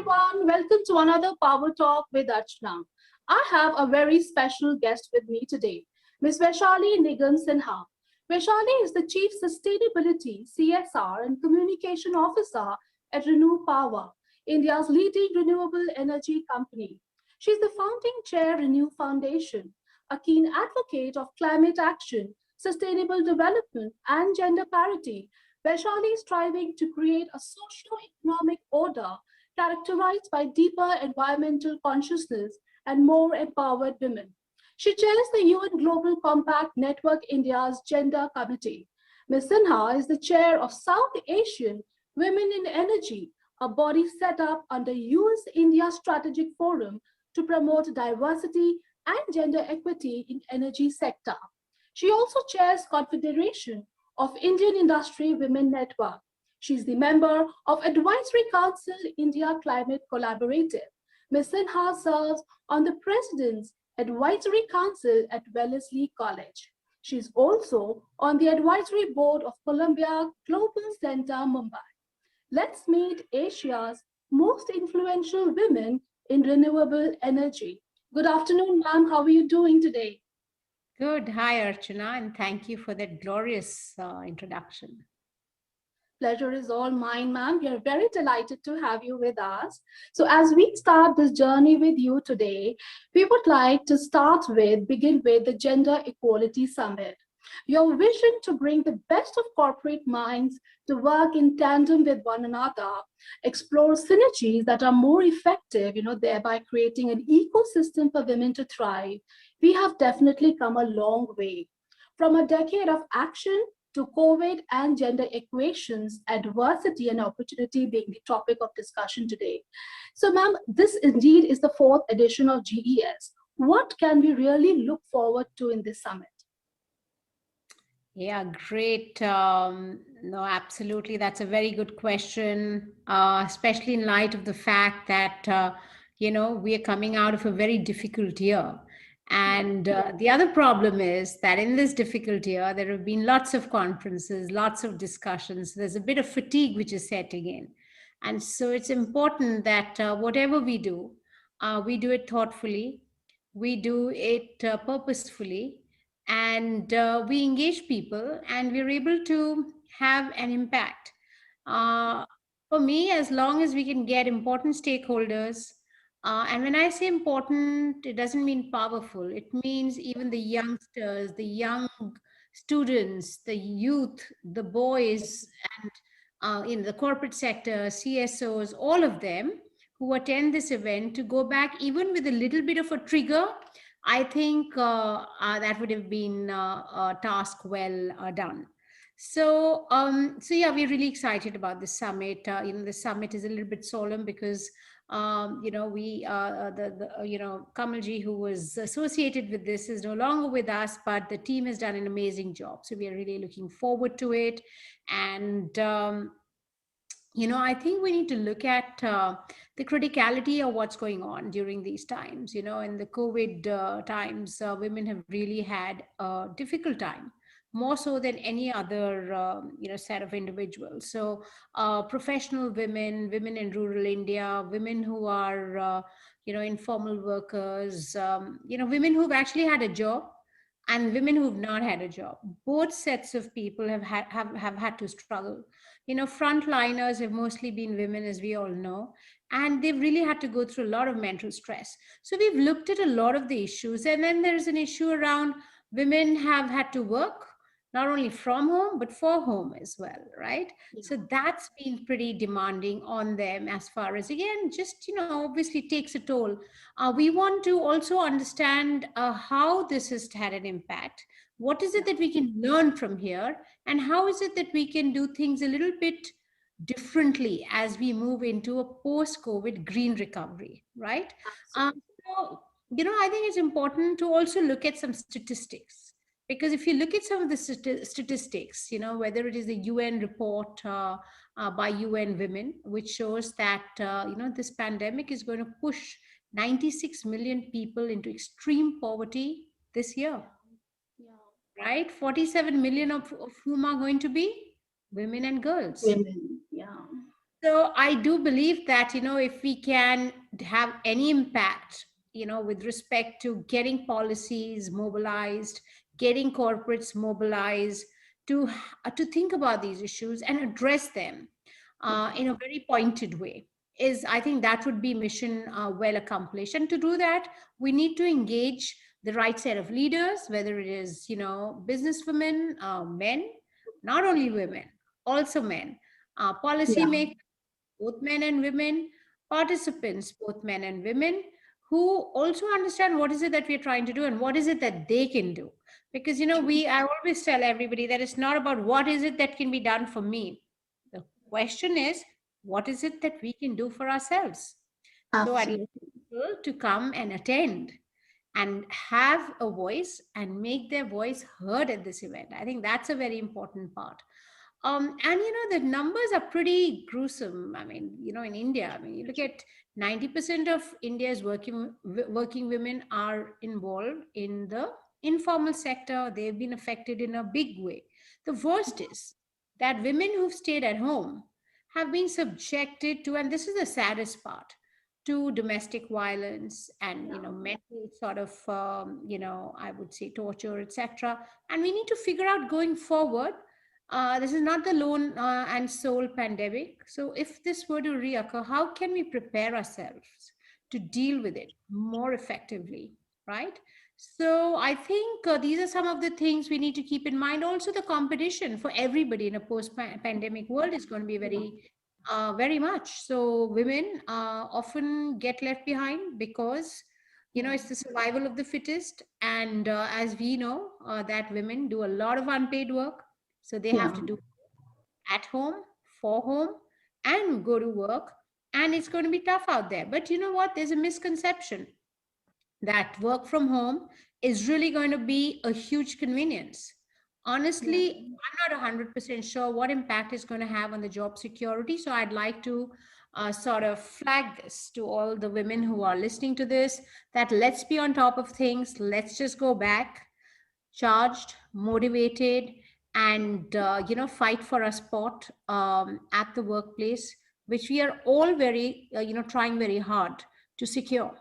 everyone, welcome to another Power Talk with Archana. I have a very special guest with me today, Ms. Vaishali Nigam Sinha. Vaishali is the Chief Sustainability, CSR and Communication Officer at ReNew Power, India's leading renewable energy company. She's the founding chair ReNew Foundation, a keen advocate of climate action, sustainable development, and gender parity. Vaishali is striving to create a socio-economic order characterized by deeper environmental consciousness and more empowered women. She chairs the UN Global Compact Network India's Gender Committee. Ms. Sinha is the chair of South Asian Women in Energy, a body set up under US India Strategic Forum to promote diversity and gender equity in energy sector. She also chairs Confederation of Indian Industry Women Network. She's the member of Advisory Council India Climate Collaborative. Ms. Sinha serves on the President's Advisory Council at Wellesley College. She's also on the Advisory Board of Columbia Global Center, Mumbai. Let's meet Asia's most influential women in renewable energy. Good afternoon, ma'am. How are you doing today? Good. Hi, Archana, and thank you for that glorious introduction. Pleasure is all mine, ma'am. We are very delighted to have you with us. So, as we start this journey with you today, we would like to begin with the Gender Equality Summit. Your vision to bring the best of corporate minds to work in tandem with one another, explore synergies that are more effective, thereby creating an ecosystem for women to thrive. We have definitely come a long way. From a decade of action to COVID and gender equations, adversity and opportunity being the topic of discussion today. So, ma'am, this indeed is the fourth edition of GES. What can we really look forward to in this summit? Yeah, great. No, absolutely. That's a very good question, especially in light of the fact that, we are coming out of a very difficult year. And the other problem is that in this difficult year, there have been lots of conferences, lots of discussions. There's a bit of fatigue which is setting in. And so it's important that whatever we do it thoughtfully, we do it purposefully, and we engage people, and we're able to have an impact. Uh, for me, as long as we can get important stakeholders, and when I say important, it doesn't mean powerful. It means even the youngsters, the young students, the youth, the boys, and in the corporate sector, CSOs, all of them who attend this event to go back even with a little bit of a trigger. I think that would have been a task well done. So yeah, we're really excited about this summit. The summit is a little bit solemn because Kamalji, who was associated with this, is no longer with us, but the team has done an amazing job. So we are really looking forward to it. And I think we need to look at the criticality of what's going on during these times. In the COVID times, women have really had a difficult time, more so than any other, set of individuals. So professional women, women in rural India, women who are, informal workers, women who've actually had a job, and women who've not had a job. Both sets of people have had to struggle. Frontliners have mostly been women, as we all know, and they've really had to go through a lot of mental stress. So we've looked at a lot of the issues, and then there's an issue around women have had to work not only from home but for home as well, right? Yeah. So that's been pretty demanding on them, as far as, again, just obviously takes a toll. We want to also understand how this has had an impact. What is it that we can learn from here, and how is it that we can do things a little bit differently as we move into a post-COVID green recovery, right? Absolutely. So, I think it's important to also look at some statistics, because if you look at some of the statistics, whether it is the UN report by UN Women, which shows that this pandemic is going to push 96 million people into extreme poverty this year, Yeah. right? 47 million of whom are going to be women and girls. Women. Yeah. So I do believe that, if we can have any impact, with respect to getting policies mobilized, getting corporates mobilized to think about these issues and address them in a very pointed way, is I think that would be mission well accomplished. And to do that, we need to engage the right set of leaders, whether it is, businesswomen, men, not only women, also men, Yeah, policymakers, both men and women, participants, both men and women, who also understand what is it that we're trying to do and what is it that they can do. Because, I always tell everybody that it's not about what is it that can be done for me. The question is, what is it that we can do for ourselves? So I'd like absolutely. people to come and attend and have a voice and make their voice heard at this event. I think that's a very important part. And the numbers are pretty gruesome. I mean, in India, I mean, you look at 90% of India's working women are involved in the informal sector. They've been affected in a big way. The worst is that women who've stayed at home have been subjected to, and this is the saddest part, to domestic violence and Yeah, mental sort of I would say torture, etc. And we need to figure out going forward, this is not the lone and sole pandemic. So, if this were to reoccur, how can we prepare ourselves to deal with it more effectively? Right? So, I think these are some of the things we need to keep in mind. Also, the competition for everybody in a post pandemic world is going to be yeah, very much. So, women often get left behind because yeah, it's the survival of the fittest. And as we know, that women do a lot of unpaid work, so they have yeah, to do at home, for home, and go to work. And it's going to be tough out there. But you know what? There's a misconception that work from home is really going to be a huge convenience. yeah, Honestly, I'm not 100% sure what impact it's going to have on the job security. So I'd like to sort of flag this to all the women who are listening to this, that let's be on top of things. Let's just go back charged, motivated, and fight for a spot at the workplace, which we are all very trying very hard to secure,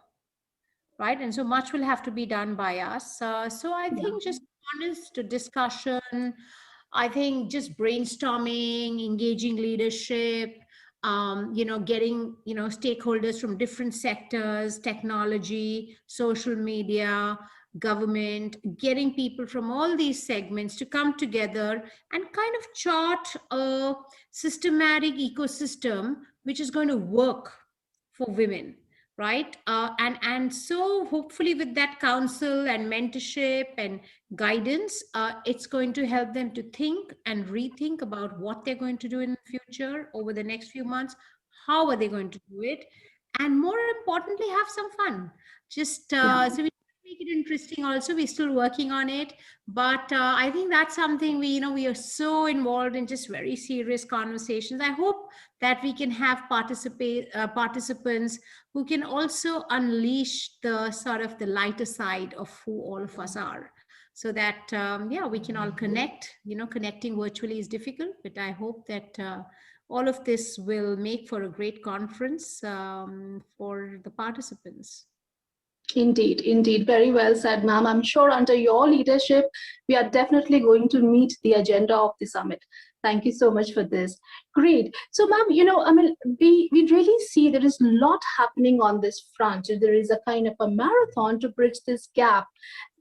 right? And so much will have to be done by us. So I yeah, think just honest discussion, I think just brainstorming, engaging leadership, getting, stakeholders from different sectors, technology, social media, government, getting people from all these segments to come together and kind of chart a systematic ecosystem which is going to work for women, right? And so hopefully with that counsel and mentorship and guidance, it's going to help them to think and rethink about what they're going to do in the future over the next few months. How are they going to do it? And more importantly, have some fun. Just yeah. so we make it interesting. Also, we're still working on it, but I think that's something we are so involved in just very serious conversations. I hope that we can have participants who can also unleash the sort of the lighter side of who all of us are, so that yeah, we can all connect. Connecting virtually is difficult, but I hope that all of this will make for a great conference for the participants. Indeed, indeed. Very well said, ma'am. I'm sure under your leadership, we are definitely going to meet the agenda of the summit. Thank you so much for this. Great. So, ma'am, I mean, we really see there is a lot happening on this front. There is a kind of a marathon to bridge this gap,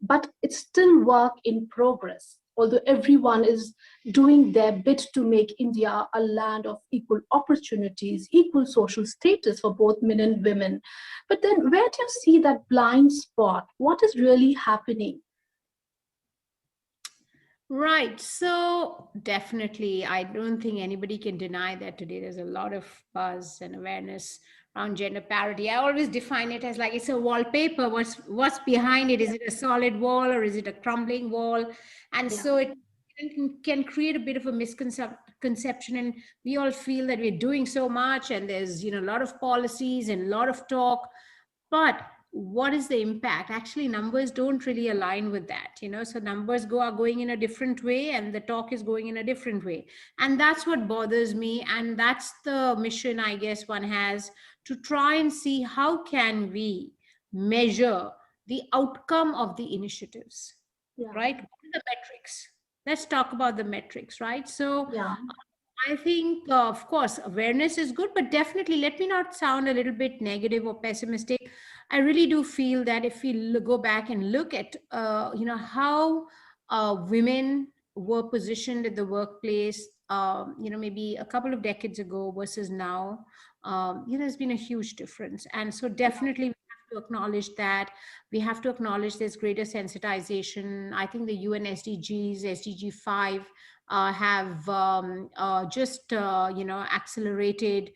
but it's still work in progress. Although everyone is doing their bit to make India a land of equal opportunities, equal social status for both men and women. But then where do you see that blind spot? What is really happening? Right. So definitely, I don't think anybody can deny that today there's a lot of buzz and awareness around gender parity. I always define it as like it's a wallpaper. What's behind it? Is it a solid wall or is it a crumbling wall? And Yeah, so it can create a bit of a misconception, and we all feel that we're doing so much, and there's a lot of policies and a lot of talk, but what is the impact? Actually, numbers don't really align with that, so numbers are going in a different way, and the talk is going in a different way. And that's what bothers me, and that's the mission, I guess, one has, to try and see how can we measure the outcome of the initiatives, Yeah. right? What are the metrics? Let's talk about the metrics, right? So Yeah. I think, of course, awareness is good, but definitely let me not sound a little bit negative or pessimistic. I really do feel that if we go back and look at, how women were positioned at the workplace, maybe a couple of decades ago versus now, there's been a huge difference. And so Yeah. definitely we have to acknowledge that. We have to acknowledge there's greater sensitization. I think the UN SDGs, SDG 5, have just accelerated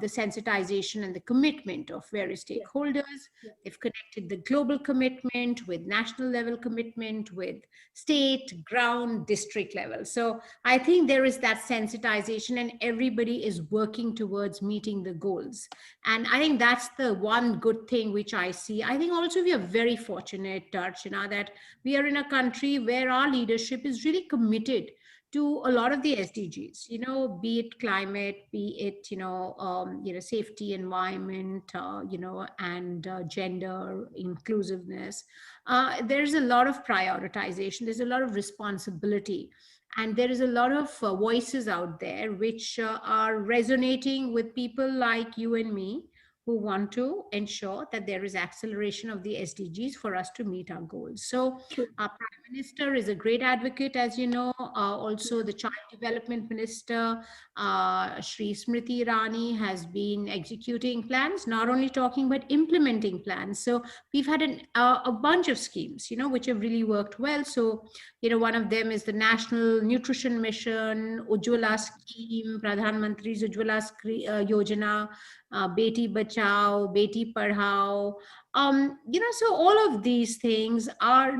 the sensitization and the commitment of various Yeah. stakeholders. Yeah. They've connected the global commitment with national level commitment, with state, ground, district level. So I think there is that sensitization, and everybody is working towards meeting the goals. And I think that's the one good thing which I see. I think also we are very fortunate, Archana, that we are in a country where our leadership is really committed to a lot of the SDGs, be it climate, be it, safety, environment, and gender inclusiveness. There's a lot of prioritization, there's a lot of responsibility, and there is a lot of voices out there which are resonating with people like you and me, who want to ensure that there is acceleration of the SDGs for us to meet our goals. So True. our Prime Minister is a great advocate, as you know. Also, Yeah. the Child Development Minister, Shri Smriti Irani, has been executing plans, not only talking but implementing plans. So we've had a bunch of schemes, which have really worked well. So, one of them is the National Nutrition Mission, Ujjwala Scheme, Pradhan Mantri's Yojana, Beti Bachao, Beti Padhao. So all of these things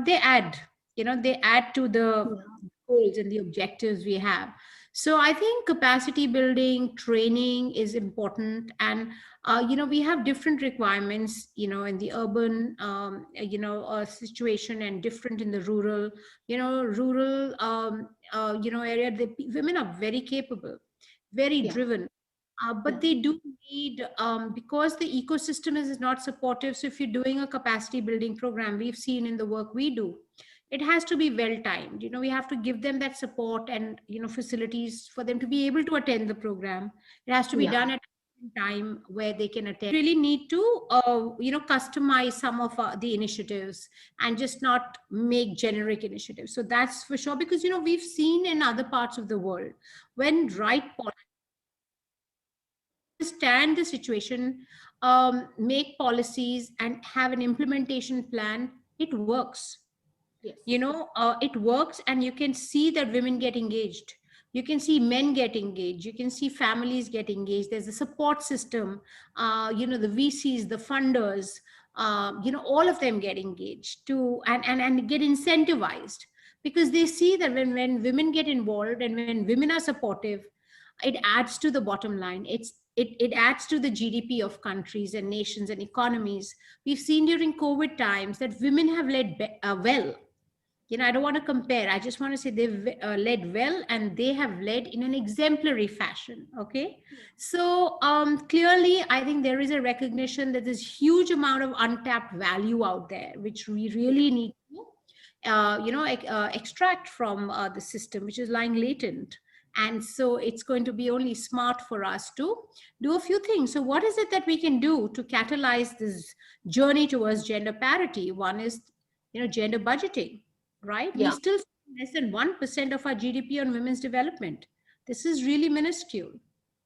they add to the Yeah. goals and the objectives we have. So I think capacity building training is important. And we have different requirements, in the urban situation, and different in the rural area. Women are very capable, very Yeah. driven, Yeah. but they do need, because the ecosystem is not supportive. So if you're doing a capacity building program, we've seen in the work we do, it has to be well timed. We have to give them that support and facilities for them to be able to attend the program. It has to be Yeah. done at a time where they can attend. Really need to customize some of the initiatives, and just not make generic initiatives. So that's for sure, because we've seen in other parts of the world, when right understand the situation, make policies, and have an implementation plan, it works. Yes. It works, and you can see that women get engaged. You can see men get engaged. You can see families get engaged. There's a support system. The VCs, the funders, all of them get engaged to, and get incentivized, because they see that when women get involved, and when women are supportive, it adds to the bottom line. It adds to the GDP of countries and nations and economies. We've seen during COVID times that women have led well. I don't want to compare. I just want to say they've led well, and they have led in an exemplary fashion. Okay. So clearly, I think there is a recognition that there's huge amount of untapped value out there, which we Yeah. really need to extract from the system, which is lying latent. And so it's going to be only smart for us to do a few things. So what is it that we can do to catalyze this journey towards gender parity? One is, gender budgeting, right? We Yeah. still spend less than 1% of our GDP on women's development. This is really minuscule,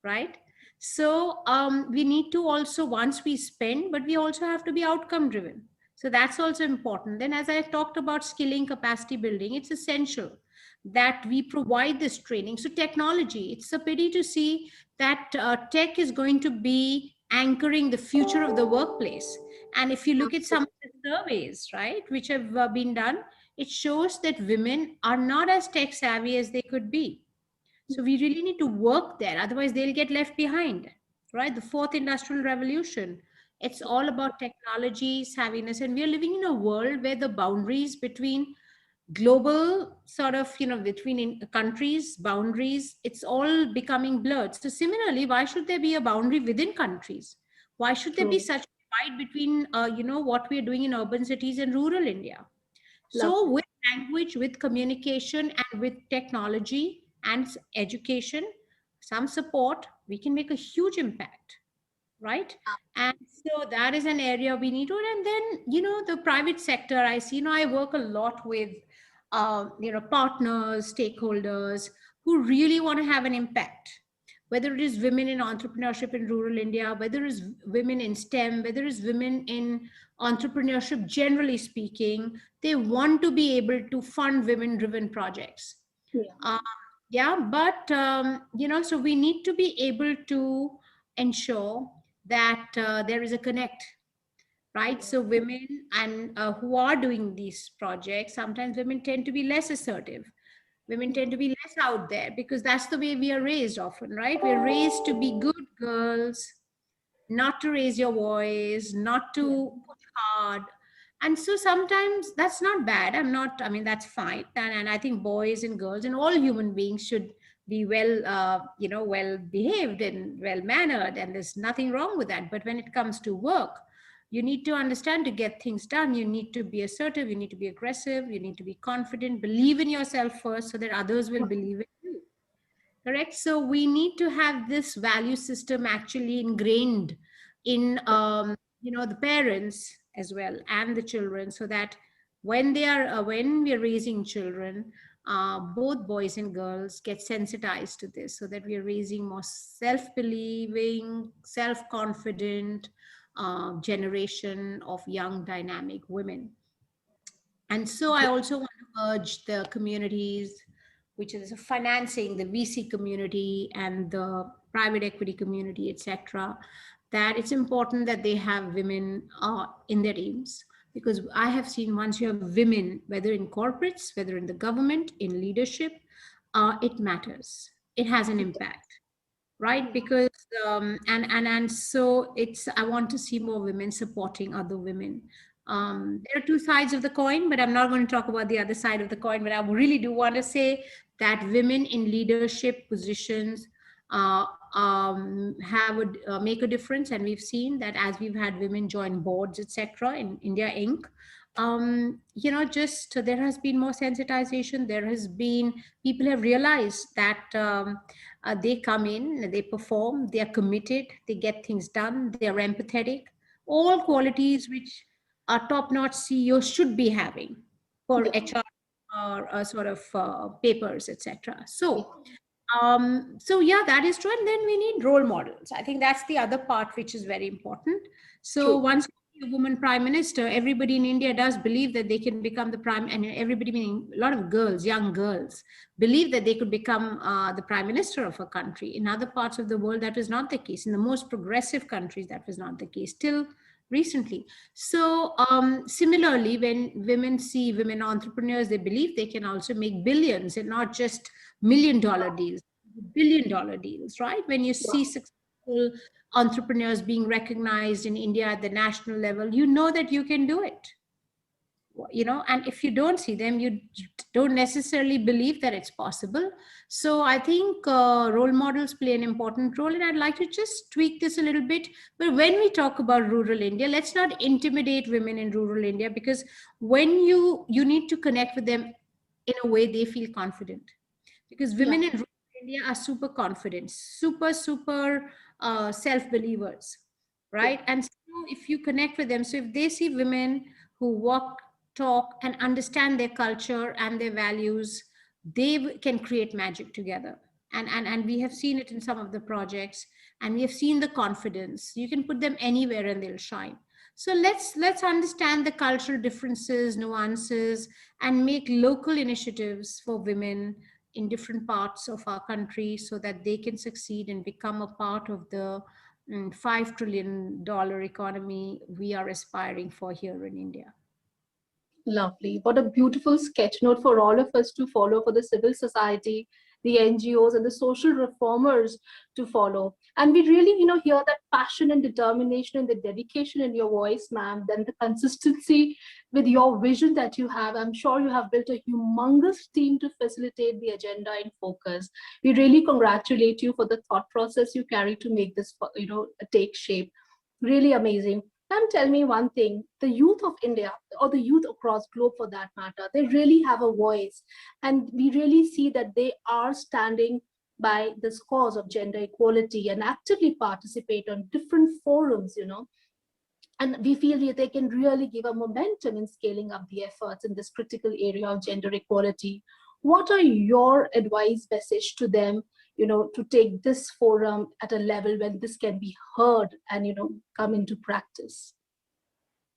right? So we need to also, once we spend, but we also have to be outcome driven. So that's also important. Then, as I talked about skilling, capacity building, it's essential that we provide this training. So technology, it's a pity to see that tech is going to be anchoring the future of the workplace. And if you look at some of Absolutely. the surveys, right, which have been done, it shows that women are not as tech savvy as they could be. So we really need to work there. Otherwise, they'll get left behind, right? The fourth industrial revolution. It's all about technology savviness, and we are living in a world where the boundaries between global sort of, between countries boundaries, it's all becoming blurred. So similarly, why should there be a boundary within countries? Why should there be True. such a divide between what we are doing in urban cities and rural India? So Lovely. with language, with communication, and with technology and education, some support, we can make a huge impact, right? And so that is an area we need to. And then, the private sector, I see, I work a lot with partners, stakeholders who really want to have an impact, whether it is women in entrepreneurship in rural India, whether it's women in STEM, whether it's women in entrepreneurship generally speaking. They want to be able to fund women driven projects. Yeah. um, yeah, but so we need to be able to ensure that there is a connect, right? Yeah. So women and who are doing these projects, sometimes women tend to be less assertive. Women tend to be less out there because that's the way we are raised often, right? We're raised to be good girls, not to raise your voice, not Yeah. to push hard. And so sometimes that's not bad. I mean, that's fine. And I think boys and girls and all human beings should be well behaved and well mannered. And there's nothing wrong with that. But when it comes to work, you need to understand, to get things done, you need to be assertive, you need to be aggressive, you need to be confident, believe in yourself first so that others will believe in you. Correct. So we need to have this value system actually ingrained in the parents as well and the children, so that when we are raising children, both boys and girls get sensitized to this, so that we are raising more self-believing, self-confident generation of young dynamic women. And so I also want to urge the communities, which is financing, the VC community and the private equity community, etc., that it's important that they have women in their teams. Because I have seen, once you have women, whether in corporates, whether in the government, in leadership, it matters. It has an impact, right? Yeah. Because and so it's, I want to see more women supporting other women. There are two sides of the coin, but I'm not going to talk about the other side of the coin. But I really do want to say that women in leadership positions uh, have make a difference. And we've seen that as we've had women join boards, etc., in India Inc. Just there has been more sensitization. There has been, people have realized that they come in, they perform, they are committed, they get things done, they are empathetic, all qualities which a top-notch CEO should be having for Yeah. HR or sort of papers, etc. Yeah. So yeah, that is true. And then we need role models. I think that's the other part which is very important. So True. once you see a woman prime minister, everybody in India does believe that they can become the prime, and everybody, meaning a lot of girls, young girls, believe that they could become the prime minister of a country. In other parts of the world, that is not the case. In the most progressive countries, that was not the case till recently. So similarly, when women see women entrepreneurs, they believe they can also make billions and not just $1 million deals, $1 billion deals, right? When you Wow. see successful entrepreneurs being recognized in India at the national level, you know that you can do it. And if you don't see them, you don't necessarily believe that it's possible. So I think role models play an important role, and I'd like to just tweak this a little bit. But when we talk about rural India, let's not intimidate women in rural India, because when you need to connect with them in a way they feel confident, because Yeah. women in rural India are super confident, super self believers, Yeah. right? And so if you connect with them, so if they see women who walk, talk, and understand their culture and their values, they can create magic together. And we have seen it in some of the projects, and we have seen the confidence. You can put them anywhere and they'll shine. So let's understand the cultural differences, nuances, and make local initiatives for women in different parts of our country, so that they can succeed and become a part of the $5 trillion economy we are aspiring for here in India. Lovely. What a beautiful sketch note for all of us to follow for the civil society the NGOs and the social reformers to follow. And we really, hear that passion and determination and the dedication in your voice, ma'am, then the consistency with your vision that you have. I'm sure you have built a humongous team to facilitate the agenda in focus. We really congratulate you for the thought process you carry to make this, take shape. Really amazing. Ma'am, tell me one thing. The youth of India, or the youth across globe for that matter, they really have a voice. And we really see that they are standing by this cause of gender equality and actively participate on different forums, and we feel that they can really give a momentum in scaling up the efforts in this critical area of gender equality. What are your advice message to them, to take this forum at a level when this can be heard and, come into practice?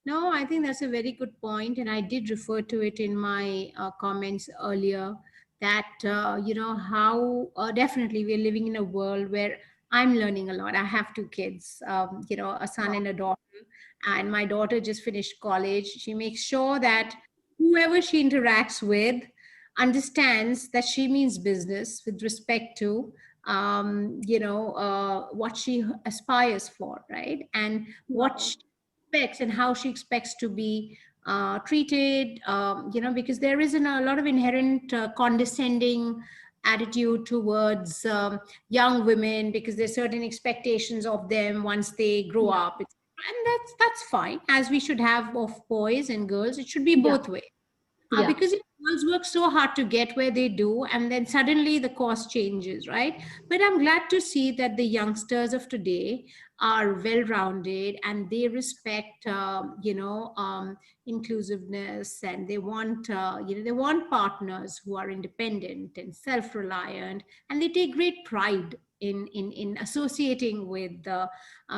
No, I think that's a very good point, and I did refer to it in my comments earlier. That how definitely we're living in a world where I'm learning a lot. I have two kids, a son Wow. and a daughter, and my daughter just finished college. She makes sure that whoever she interacts with understands that she means business with respect to what she aspires for, right? And what Wow. she expects and how she expects to be treated, because there is a lot of inherent condescending attitude towards young women, because there's certain expectations of them once they grow Yeah. up. And that's fine, as we should have of boys and girls. It should be Yeah. both ways, Yeah. because girls work so hard to get where they do, and then suddenly the cost changes, right? But I'm glad to see that the youngsters of today are well rounded, and they respect inclusiveness, and they want they want partners who are independent and self reliant, and they take great pride in associating with the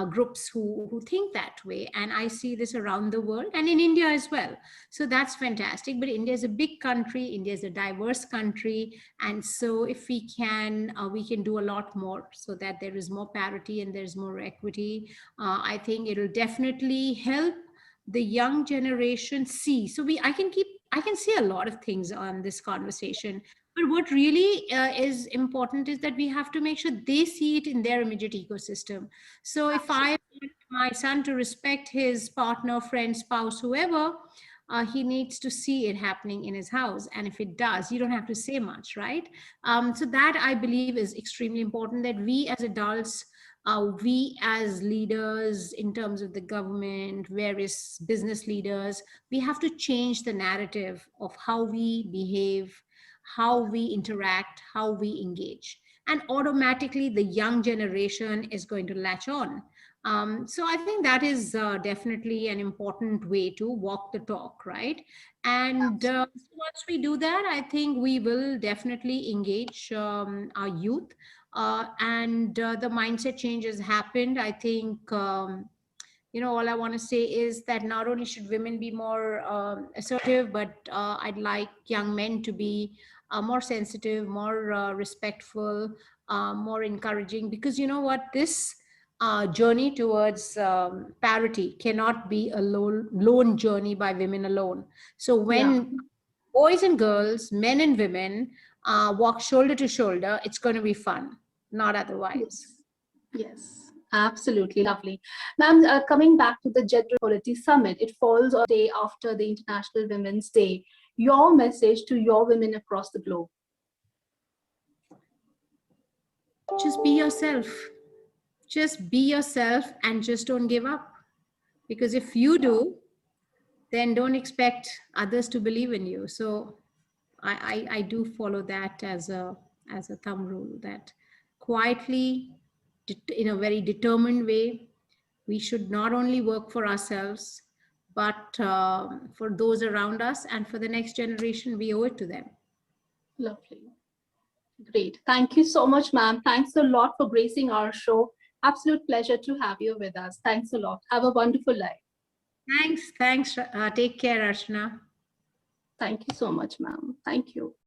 groups who think that way. And I see this around the world and in India as well. So that's fantastic. But India is a big country, India is a diverse country, and so if we can do a lot more so that there is more parity and there's more equity. I think it'll definitely help the young generation see. So I can see a lot of things on this conversation, but what really is important is that we have to make sure they see it in their immediate ecosystem. So if I Absolutely. want my son to respect his partner, friend, spouse, whoever, he needs to see it happening in his house. And if it does, you don't have to say much, right? So that, I believe, is extremely important, that we as adults, we as leaders in terms of the government, various business leaders, we have to change the narrative of how we behave, how we interact, how we engage. And automatically, the young generation is going to latch on. So I think that is definitely an important way to walk the talk, right? And Absolutely. so once we do that, I think we will definitely engage our youth, and the mindset change has happened. I think all I want to say is that not only should women be more assertive, but I'd like young men to be more sensitive, more respectful, more encouraging, because you know what, this journey towards parity cannot be a lone journey by women alone. So Yeah. when boys and girls, men and women, walk shoulder to shoulder, it's going to be fun, not otherwise. Yes. Yes. Absolutely lovely. Ma'am, coming back to the Gender Equality Summit, it falls a day after the International Women's Day. Your message to your women across the globe. Just be yourself. Just be yourself and just don't give up. Because if you do, then don't expect others to believe in you. So I do follow that as a thumb rule, that quietly, in a very determined way, we should not only work for ourselves, but for those around us, and for the next generation, we owe it to them. Lovely. Great. Thank you so much, ma'am. Thanks a lot for gracing our show. Absolute pleasure to have you with us. Thanks a lot. Have a wonderful life. Thanks. Take care, Archana. Thank you so much, ma'am. Thank you.